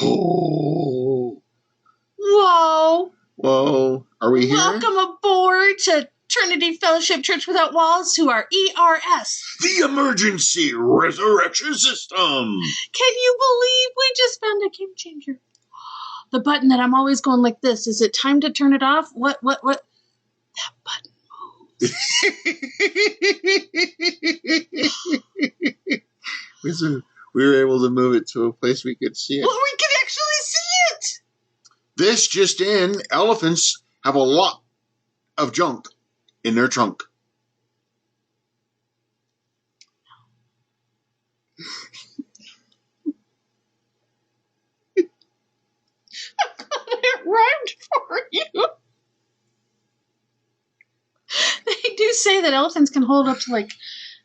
Oh. Whoa. Whoa. Are we here? Welcome aboard to Trinity Fellowship Church Without Walls to our ERS. The Emergency Resurrection System. Can you believe we just found a game changer? The button that I'm always going like this. Is it time to turn it off? What? That button moves. We were able to move it to a place we could see it. Well, we can actually see it. This just in, elephants have a lot of junk in their trunk. It rhymed for you. They do say that elephants can hold up to like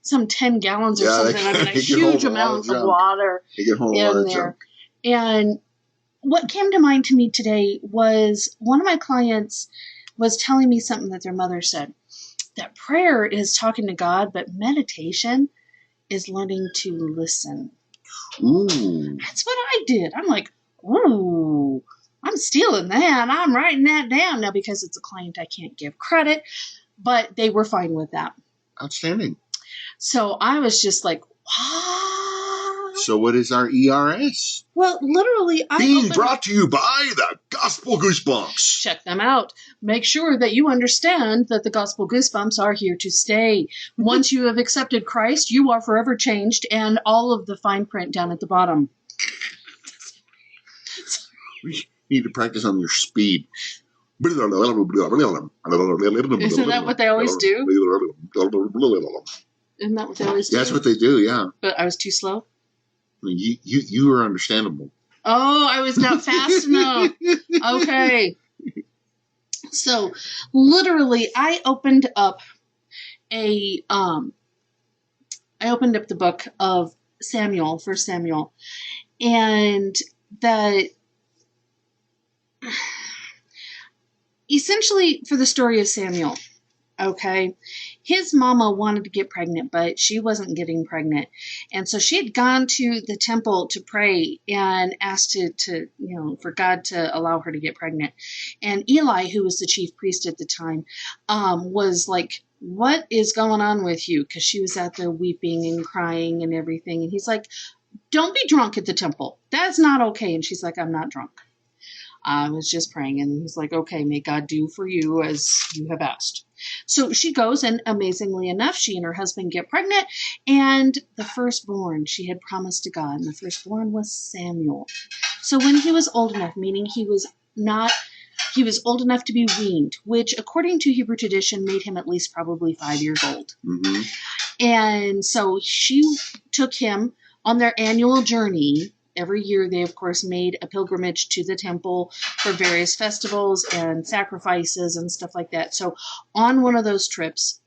some 10 gallons or something. I mean, a huge amount of water in there. And what came to mind to me today was one of my clients was telling me something that their mother said. That prayer is talking to God, but meditation is learning to listen. Ooh. That's what I did. I'm like, ooh, I'm stealing that. I'm writing that down now because it's a client I can't give credit, but they were fine with that. Outstanding. So I was just like, what? So what is our ERS? Well, literally, being brought to you by the Gospel Goosebumps. Check them out. Make sure that you understand that the Gospel Goosebumps are here to stay. Once you have accepted Christ, you are forever changed, and all of the fine print down at the bottom. We need to practice on your speed. Isn't that what they always do? Isn't that what they always do? That's what they do, yeah. But I was too slow? You were understandable. Oh, I was not fast enough. Okay. So, literally, I opened up the book of Samuel, 1 Samuel, and that essentially for the story of Samuel, okay, his mama wanted to get pregnant, but she wasn't getting pregnant. And so she had gone to the temple to pray and asked to for God to allow her to get pregnant. And Eli, who was the chief priest at the time, was like, what is going on with you? Because she was out there weeping and crying and everything. And he's like, don't be drunk at the temple. That's not okay. And she's like, I'm not drunk. I was just praying. And he's like, okay, may God do for you as you have asked. So she goes, and amazingly enough, she and her husband get pregnant, and the firstborn she had promised to God, and the firstborn was Samuel. So when he was old enough, meaning he was old enough to be weaned, which according to Hebrew tradition made him at least probably 5 years old. Mm-hmm. And so she took him on their annual journey. Every year they, of course, made a pilgrimage to the temple for various festivals and sacrifices and stuff like that. So on one of those trips,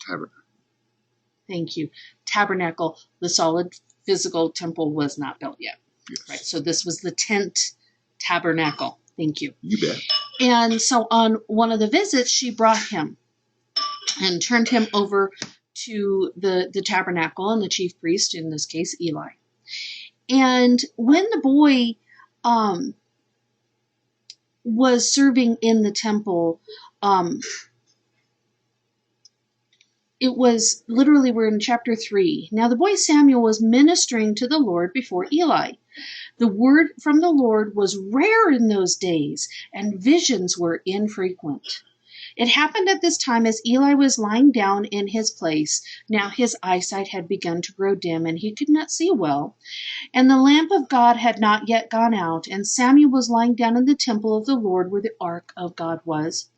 Tabernacle, the solid physical temple was not built yet. Yes. Right. So this was the tent tabernacle. Thank you. You bet. And so on one of the visits, she brought him and turned him over to the tabernacle and the chief priest, in this case, Eli. And when the boy was serving in the temple, it was literally, we're in chapter 3. Now the boy Samuel was ministering to the Lord before Eli. The word from the Lord was rare in those days, and visions were infrequent. It happened at this time as Eli was lying down in his place. Now his eyesight had begun to grow dim, and he could not see well. And the lamp of God had not yet gone out, and Samuel was lying down in the temple of the Lord where the ark of God was.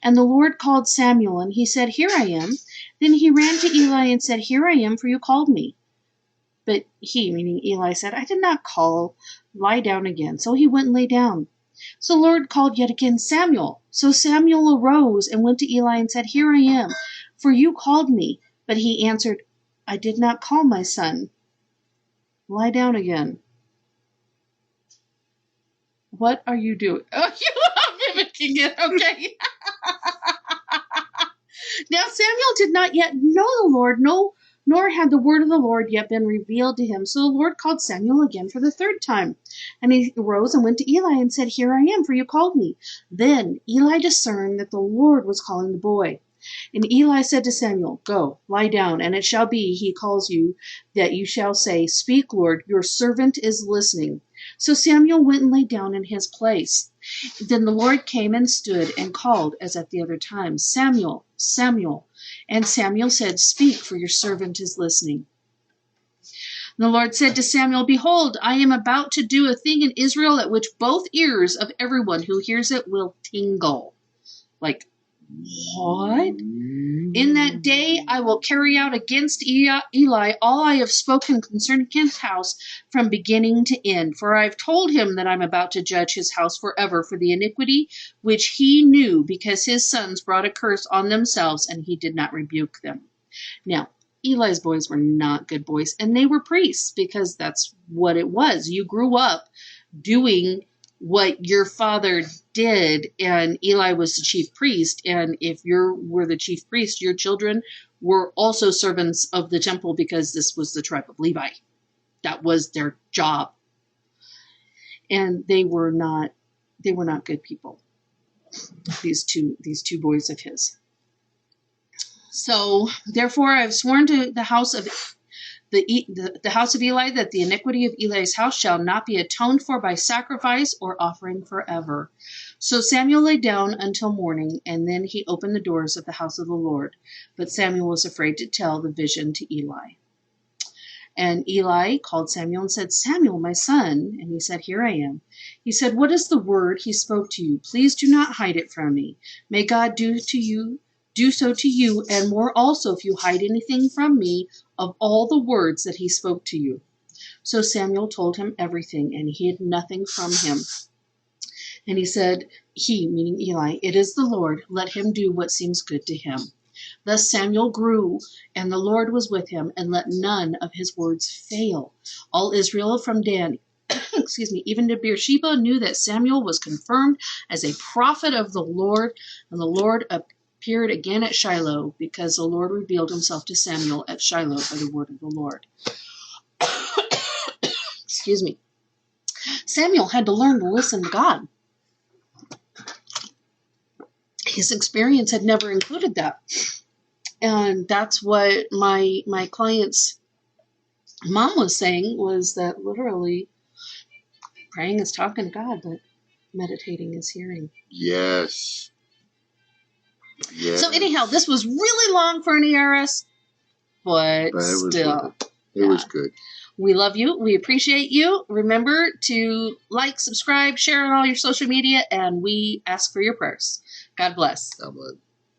And the Lord called Samuel, and he said, Here I am. Then he ran to Eli and said, Here I am, for you called me. But he, meaning Eli, said, I did not call. Lie down again. So he went and lay down. So the Lord called yet again, Samuel. So Samuel arose and went to Eli and said, Here I am, for you called me. But he answered, I did not call, my son. Lie down again. What are you doing? Oh, you are mimicking it, okay. Now Samuel did not yet know the Lord, nor had the word of the Lord yet been revealed to him. So the Lord called Samuel again for the third time. And he arose and went to Eli and said, Here I am, for you called me. Then Eli discerned that the Lord was calling the boy. And Eli said to Samuel, Go, lie down, and it shall be, he calls you, that you shall say, Speak, Lord, your servant is listening. So Samuel went and lay down in his place. Then the Lord came and stood and called, as at the other time, Samuel, Samuel. And Samuel said, Speak, for your servant is listening. And the Lord said to Samuel, Behold, I am about to do a thing in Israel at which both ears of everyone who hears it will tingle. Like, what? In that day I will carry out against Eli all I have spoken concerning his house from beginning to end. For I have told him that I'm about to judge his house forever for the iniquity which he knew, because his sons brought a curse on themselves, and he did not rebuke them. Now, Eli's boys were not good boys, and they were priests, because that's what it was. You grew up doing what your father did, and Eli was the chief priest, and if you were the chief priest, your children were also servants of the temple, because this was the tribe of Levi. That was their job. And they were not good people, these two boys of his. So therefore I have sworn to the house of the house of Eli, that the iniquity of Eli's house shall not be atoned for by sacrifice or offering forever. So Samuel lay down until morning, and then he opened the doors of the house of the Lord. But Samuel was afraid to tell the vision to Eli. And Eli called Samuel and said, Samuel, my son. And he said, Here I am. He said, What is the word he spoke to you? Please do not hide it from me. May God do so to you, and more also, if you hide anything from me of all the words that he spoke to you. So Samuel told him everything, and he hid nothing from him. And he said, he, meaning Eli, It is the Lord, let him do what seems good to him. Thus Samuel grew, and the Lord was with him, and let none of his words fail. All Israel from Dan, even to Beersheba, knew that Samuel was confirmed as a prophet of the Lord, and the Lord appeared again at Shiloh, because the Lord revealed himself to Samuel at Shiloh by the word of the Lord. Samuel had to learn to listen to God. His experience had never included that. And that's what my client's mom was saying, was that literally praying is talking to God, but meditating is hearing. Yes. Yes. So anyhow, this was really long for an ERS, but still. It was good. We love you. We appreciate you. Remember to like, subscribe, share on all your social media, and we ask for your prayers. God bless. God bless.